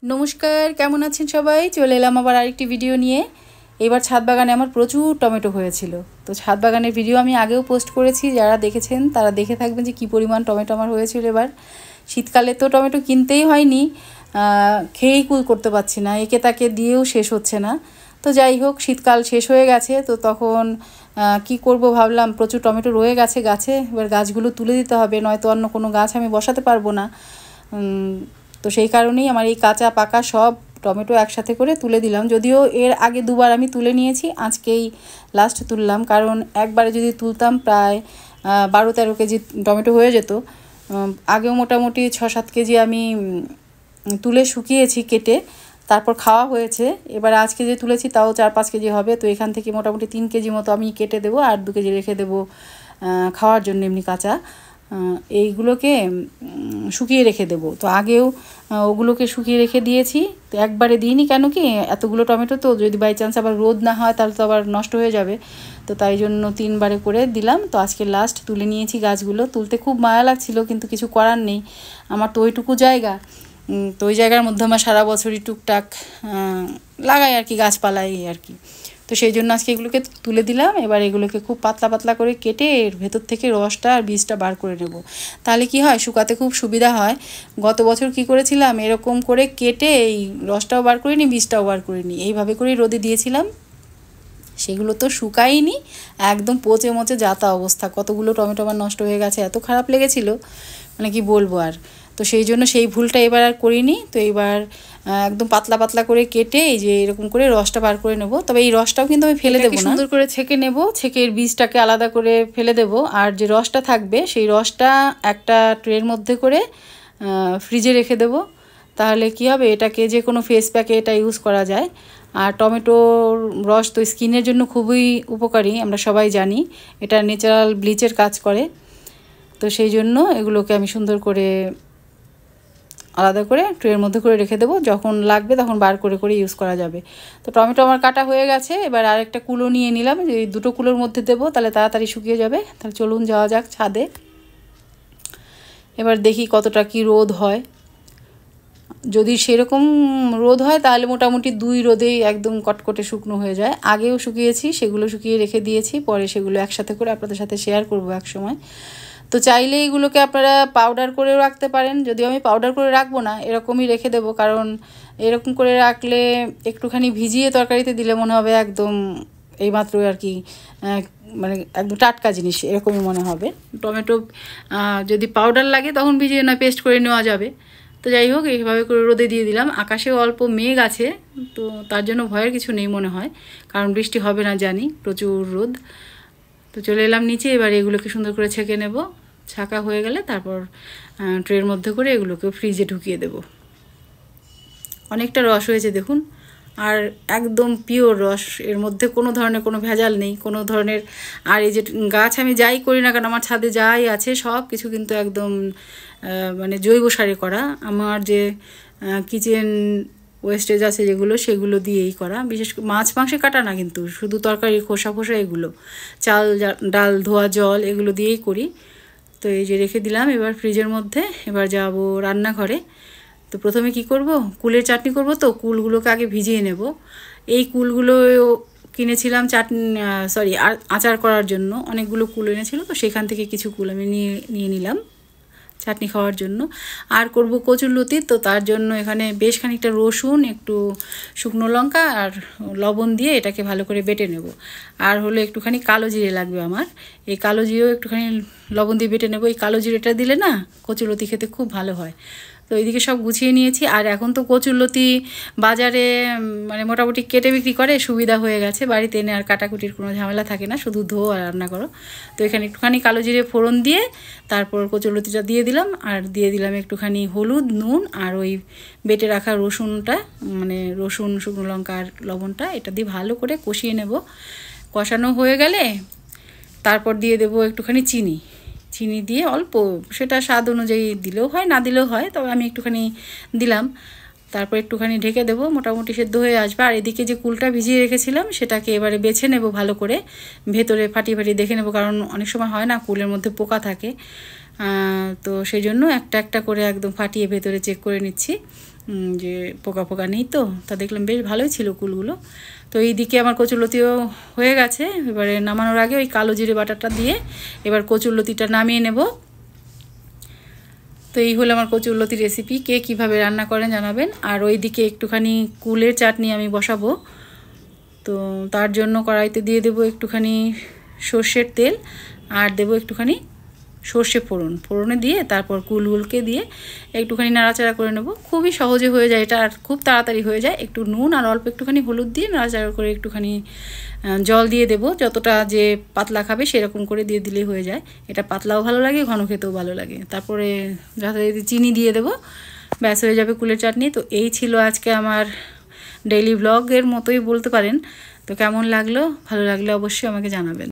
नमस्कार केमन आছেন सबाई चले एलाम आबार आरेकटी भिडियो निये। एबार छाद बागाने आमार प्रचुर टमेटो हयेछिलो। तो छाद बागानेर भिडियो आमी आगेও पोस्ट करेছি, যারা দেখেছেন তারা দেখে থাকবেন যে কি পরিমাণ টমেটো আমার হয়েছিল। এবার শীতকালে তো টমেটো কিনতেই হয়নি, খেয়েই কুল করতে পারছি না, একে তাকে দিয়েও শেষ হচ্ছে না। তো যাই হোক, শীতকাল শেষ হয়ে গেছে, তো তখন কি করব ভাবলাম, প্রচুর টমেটো রয়ে গেছে গাছে, এবার গাছগুলো তুলে দিতে হবে, নয়তো অন্য কোনো গাছ আমি বসাতে পারবো না। তো সেই কারণেই আমার এই কাঁচা পাকা সব টমেটো একসাথে করে তুলে দিলাম। যদিও এর আগে দুবার আমি তুলে নিয়েছি, আজকেই লাস্ট তুললাম, কারণ একবারে যদি তুলতাম প্রায় 12-13 কেজি টমেটো হয়ে যেত। আগেও মোটামুটি 6-7 কেজি আমি তুলে শুকিয়েছি কেটে, তারপর খাওয়া হয়েছে। এবার আজকে যে তুলেছি তাও 4-5 কেজি হবে। তো এখান থেকে মোটামুটি 3 কেজি মতো আমি কেটে দেবো, আর 2 কেজি রেখে দেবো খাওয়ার জন্য এমনি কাঁচা। এইগুলোকে শুকিয়ে রেখে দেবো। তো আগেও ওগুলোকে শুকিয়ে রেখে দিয়েছি, তো একবারে দিইনি, কেন কি এতগুলো টমেটো তো যদি বাই চান্স আবার রোদ না হয় তাহলে তো আবার নষ্ট হয়ে যাবে। তো তাই জন্য 3 বারে করে দিলাম। তো আজকে লাস্ট তুলে নিয়েছি গাছগুলো। তুলতে খুব মায়া লাগছিল, কিন্তু কিছু করার নেই, আমার তো ওইটুকু জায়গা, তো ওই জায়গার মধ্যে আমার সারা বছরই টুকটাক লাগাই আর কি, গাছপালাই আর কি। তো সেই জন্য আজকে এগুলোকে তুলে দিলাম। এবার এগুলোকে খুব পাতলা পাতলা করে কেটে এর ভেতর থেকে রসটা আর বীজটা বার করে নেব, তাহলে কি হয় শুকাতে খুব সুবিধা হয়। গত বছর কি করেছিলাম, এরকম করে কেটে এই রসটাও বার করে নিই, বীজটাও বার করে নিই, এইভাবে করেই রোদে দিয়েছিলাম। সেগুলো তো শুকায়নি, একদম পচে মচে যাতা অবস্থা, কতগুলো টমেটো আমার নষ্ট হয়ে গেছে, এত খারাপ লেগেছিল মানে কি বলবো আর। তো সেই জন্য সেই ভুলটা এবার আর করিনি। তো এবার একদম পাতলা পাতলা করে কেটে এই যে এরকম করে রসটা বার করে নেব। তবে এই রসটাও কিন্তু আমি ফেলে দেবো না, সুন্দর করে ছেঁকে নেব, ছেঁকে এর বীজটাকে আলাদা করে ফেলে দেব। আর যে রসটা থাকবে সেই রসটা একটা ট্রের মধ্যে করে ফ্রিজে রেখে দেব। তাহলে কি হবে, এটাকে যে কোনো ফেস প্যাকে এটা ইউজ করা যায়। আর টমেটোর রস তো স্কিনের জন্য খুবই উপকারী, আমরা সবাই জানি, এটা ন্যাচারাল ব্লিচের কাজ করে। তো সেই জন্য এগুলোকে আমি সুন্দর করে আলাদা করে ট্রের মধ্যে করে রেখে দেবো, যখন লাগবে তখন বার করে করে ইউজ করা যাবে। তো টমেটো আমার কাটা হয়ে গেছে, এবার আরেকটা কুলো নিয়ে নিলাম, যে এই দুটো কুলোর মধ্যে দেবো, তাহলে তাড়াতাড়ি শুকিয়ে যাবে। তাহলে চলুন যাওয়া যাক ছাদে। এবার দেখি কতটা কি রোদ হয়। যদি সেরকম রোদ হয় তাহলে মোটামুটি 2 রোদেই একদম কটকটে শুকনো হয়ে যায়। আগেও শুকিয়েছি, সেগুলো শুকিয়ে রেখে দিয়েছি, পরে সেগুলো একসাথে করে আপনাদের সাথে শেয়ার করব এক সময়। তো চাইলে এইগুলোকে আপনারা পাউডার করেও রাখতে পারেন, যদিও আমি পাউডার করে রাখবো না, এরকমই রেখে দেবো, কারণ এরকম করে রাখলে একটুখানি ভিজিয়ে তরকারিতে দিলে মনে হবে একদম এইমাত্রই আর কি, মানে একদম টাটকা জিনিস এরকমই মনে হবে। টমেটো যদি পাউডার লাগে তখন ভিজিয়ে নয় পেস্ট করে নেওয়া যাবে। তো যাই হোক, এইভাবে করে রোদে দিয়ে দিলাম। আকাশেও অল্প মেঘ আছে, তো তার জন্য ভয়ের কিছু নেই মনে হয়, কারণ বৃষ্টি হবে না জানি, প্রচুর রোদ। তো চলে এলাম নিচে, এবার এগুলোকে সুন্দর করে ছেঁকে নেব। ছাঁকা হয়ে গেলে তারপর ট্রের মধ্যে করে এগুলোকে ফ্রিজে ঢুকিয়ে দেব। অনেকটা রস হয়েছে দেখুন, আর একদম পিওর রস, এর মধ্যে কোনো ধরনের কোনো ভেজাল নেই, কোনো ধরনের। আর এই যে গাছ আমি যাই করি না কেন, আমার ছাদে যাই আছে সব কিছু কিন্তু একদম মানে জৈব সারে করা। আমার যে কিচেন ওয়েস্টেজ আছে যেগুলো, সেগুলো দিয়েই করা। বিশেষ করে মাছ মাংসে কাটা না, কিন্তু শুধু তরকারির খোসা ফোসা এগুলো, চাল ডাল ধোয়া জল এগুলো দিয়েই করি। তো এই যে রেখে দিলাম এবার ফ্রিজের মধ্যে। এবার যাব রান্নাঘরে। তো প্রথমে কি করব, কুলের চাটনি করব, তো কুলগুলোকে আগে ভিজিয়ে নেব। এই কুলগুলো কিনেছিলাম চাটনি আচার করার জন্য, অনেকগুলো কুল এনেছিল, তো সেখান থেকে কিছু কুল আমি নিয়ে নিলাম চাটনি খাওয়ার জন্য। আর করব কচুরলতি, তো তার জন্য এখানে বেশ খানিকটা রসুন, একটু শুকনো লঙ্কা আর লবণ দিয়ে এটাকে ভালো করে বেটে নেব। আর হলো একটুখানি কালো জিরে লাগবে আমার, এই কালো জিরেও একটুখানি লবণ দিয়ে বেটে নেব। এই কালো জিরেটা দিলে না কচুরলতি খেতে খুব ভালো হয়। তো এইদিকে সব গুছিয়ে নিয়েছি। আর এখন তো কচুরলতি বাজারে মানে মোটামুটি কেটে বিক্রি করে, সুবিধা হয়ে গেছে, বাড়িতে এনে আর কাটাকুটির কোনো ঝামেলা থাকে না, শুধু ধো আর রান্না করো। তো এখানে একটুখানি কালো জিরে ফোড়ন দিয়ে তারপর কচুরলতিটা দিয়ে দিলাম, আর দিয়ে দিলাম একটুখানি হলুদ, নুন, আর ওই বেটে রাখা রসুনটা, মানে রসুন, শুকনো লঙ্কা আর লবণটা, এটা দিয়ে ভালো করে কষিয়ে নেব। কষানো হয়ে গেলে তারপর দিয়ে দেবো একটুখানি চিনি দিয়ে অল্প, সেটা স্বাদ অনুযায়ী দিলেও হয় না দিলেও হয়, তবে আমি একটুখানি দিলাম। তারপর একটুখানি ঢেকে দেবো, মোটামুটি সেদ্ধ হয়ে আসবে। আর এদিকে যে কুলটা ভিজিয়ে রেখেছিলাম সেটাকে এবারে বেছে নেব ভালো করে, ভেতরে ফাটিয়ে ফাটিয়ে দেখে নেব, কারণ অনেক সময় হয় না কুলের মধ্যে পোকা থাকে। তো সেই জন্য একটা একটা করে একদম ফাটিয়ে ভেতরে চেক করে নিচ্ছি। যে পোকা পোকা নেই তো, তা দেখলাম বেশ ভালোই ছিল কুলগুলো। তো এইদিকে আমার কচুরলতিও হয়ে গেছে। এবারে নামানোর আগে ওই কালো জিরে বাটারটা দিয়ে এবার কচুরলতিটা নামিয়ে নেব। তো এই হলো আমার কচুরলতি রেসিপি। কে কীভাবে রান্না করেন জানাবেন। আর ওইদিকে একটুখানি কুলের চাটনি আমি বসাবো। তো তার জন্য কড়াইতে দিয়ে দেবো একটুখানি সর্ষের তেল আর দেবো একটুখানি সর্ষে ফোড়নে দিয়ে তারপর কুলগুলকে দিয়ে একটুখানি নাড়াচাড়া করে নেব। খুবই সহজে হয়ে যায় এটা, আর খুব তাড়াতাড়ি হয়ে যায়। একটু নুন আর অল্প একটুখানি হলুদ দিয়ে নাড়াচাড়া করে একটুখানি জল দিয়ে দেবো, যতটা যে পাতলা খাবে সেরকম করে দিয়ে দিলেই হয়ে যায়। এটা পাতলাও ভালো লাগে, ঘন খেতেও ভালো লাগে। তারপরে যথারীতি চিনি দিয়ে দেবো, ব্যাস হয়ে যাবে কুলের চাটনি। তো এই ছিল আজকে আমার ডেইলি ব্লগের মতোই বলতে পারেন। তো কেমন লাগলো, ভালো লাগলে অবশ্যই আমাকে জানাবেন।